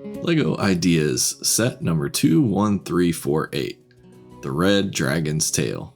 LEGO Ideas set number 21348, The Red Dragon's Tail.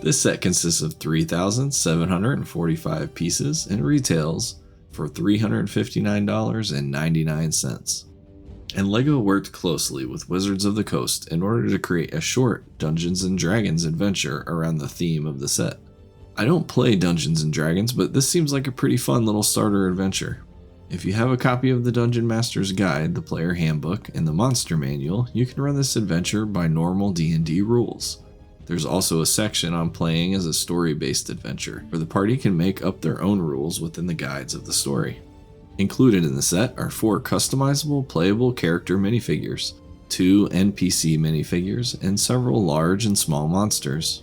This set consists of 3,745 pieces and retails for $359.99. And LEGO worked closely with Wizards of the Coast in order to create a short Dungeons & Dragons adventure around the theme of the set. I don't play Dungeons & Dragons, but this seems like a pretty fun little starter adventure. If you have a copy of the Dungeon Master's Guide, the Player Handbook, and the Monster Manual, you can run this adventure by normal D&D rules. There's also a section on playing as a story-based adventure, where the party can make up their own rules within the guides of the story. Included in the set are 4 customizable playable character minifigures, 2 NPC minifigures, and several large and small monsters.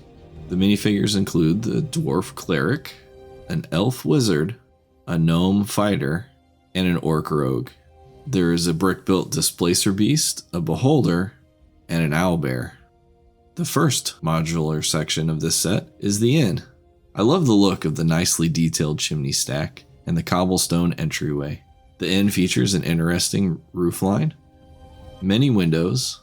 The minifigures include the Dwarf Cleric, an Elf Wizard, a Gnome Fighter, and an Orc Rogue. There is a brick-built Displacer Beast, a Beholder, and an Owlbear. The first modular section of this set is the inn. I love the look of the nicely detailed chimney stack and the cobblestone entryway. The inn features an interesting roofline, many windows,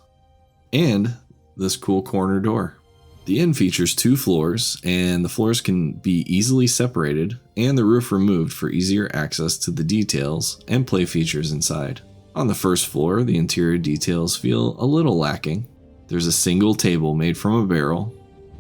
and this cool corner door. The inn features 2 floors, and the floors can be easily separated and the roof removed for easier access to the details and play features inside. On the first floor, the interior details feel a little lacking. There's a single table made from a barrel,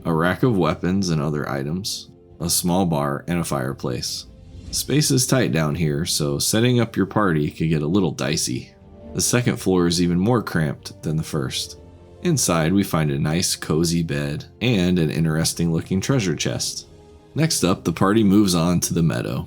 a rack of weapons and other items, a small bar, and a fireplace. Space is tight down here, so setting up your party could get a little dicey. The second floor is even more cramped than the first. Inside, we find a nice cozy bed and an interesting looking treasure chest. Next up, the party moves on to the meadow.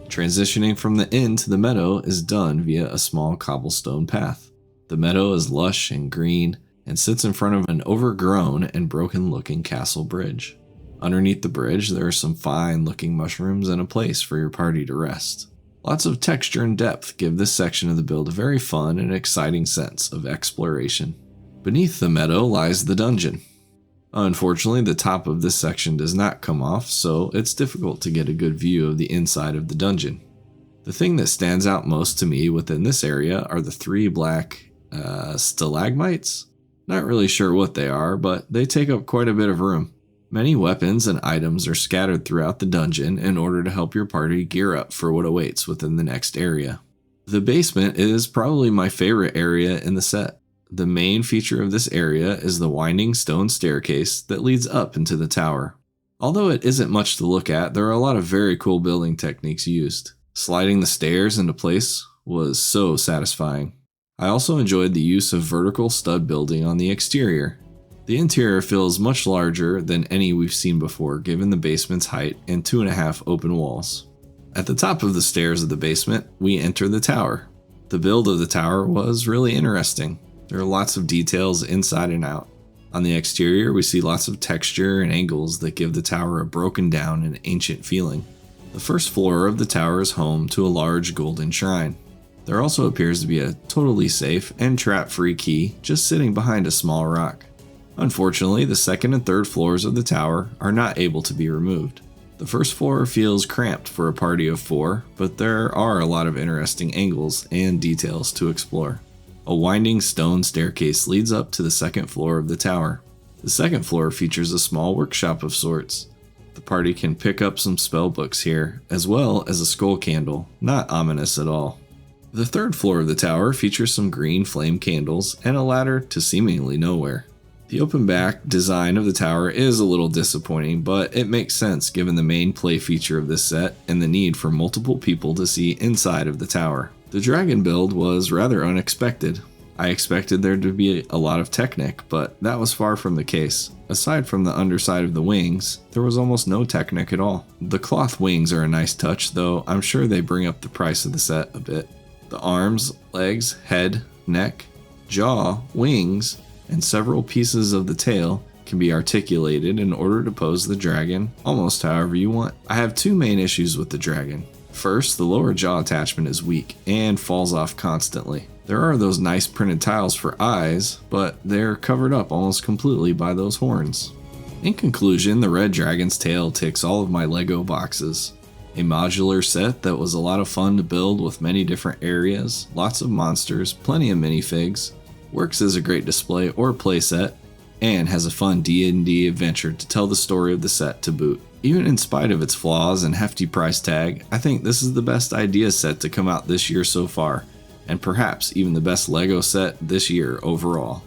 Transitioning from the inn to the meadow is done via a small cobblestone path. The meadow is lush and green and sits in front of an overgrown and broken looking castle bridge. Underneath the bridge, there are some fine looking mushrooms and a place for your party to rest. Lots of texture and depth give this section of the build a very fun and exciting sense of exploration. Beneath the meadow lies the dungeon. Unfortunately, the top of this section does not come off, so it's difficult to get a good view of the inside of the dungeon. The thing that stands out most to me within this area are the 3 black stalagmites. Not really sure what they are, but they take up quite a bit of room. Many weapons and items are scattered throughout the dungeon in order to help your party gear up for what awaits within the next area. The basement is probably my favorite area in the set. The main feature of this area is the winding stone staircase that leads up into the tower. Although it isn't much to look at, there are a lot of very cool building techniques used. Sliding the stairs into place was so satisfying. I also enjoyed the use of vertical stud building on the exterior. The interior feels much larger than any we've seen before given the basement's height and 2.5 open walls. At the top of the stairs of the basement, we enter the tower. The build of the tower was really interesting. There are lots of details inside and out. On the exterior, we see lots of texture and angles that give the tower a broken down and ancient feeling. The first floor of the tower is home to a large golden shrine. There also appears to be a totally safe and trap-free key just sitting behind a small rock. Unfortunately, the second and third floors of the tower are not able to be removed. The first floor feels cramped for a party of 4, but there are a lot of interesting angles and details to explore. A winding stone staircase leads up to the second floor of the tower. The second floor features a small workshop of sorts. The party can pick up some spell books here, as well as a skull candle, not ominous at all. The third floor of the tower features some green flame candles and a ladder to seemingly nowhere. The open back design of the tower is a little disappointing, but it makes sense given the main play feature of this set and the need for multiple people to see inside of the tower. The dragon build was rather unexpected. I expected there to be a lot of Technic, but that was far from the case. Aside from the underside of the wings, there was almost no Technic at all. The cloth wings are a nice touch, though I'm sure they bring up the price of the set a bit. The arms, legs, head, neck, jaw, wings, and several pieces of the tail can be articulated in order to pose the dragon almost however you want. I have 2 main issues with the dragon. First, the lower jaw attachment is weak and falls off constantly. There are those nice printed tiles for eyes, but they're covered up almost completely by those horns. In conclusion, the red dragon's tail ticks all of my LEGO boxes. A modular set that was a lot of fun to build with many different areas, lots of monsters, plenty of minifigs, works as a great display or playset, and has a fun D&D adventure to tell the story of the set to boot. Even in spite of its flaws and hefty price tag, I think this is the best idea set to come out this year so far, and perhaps even the best LEGO set this year overall.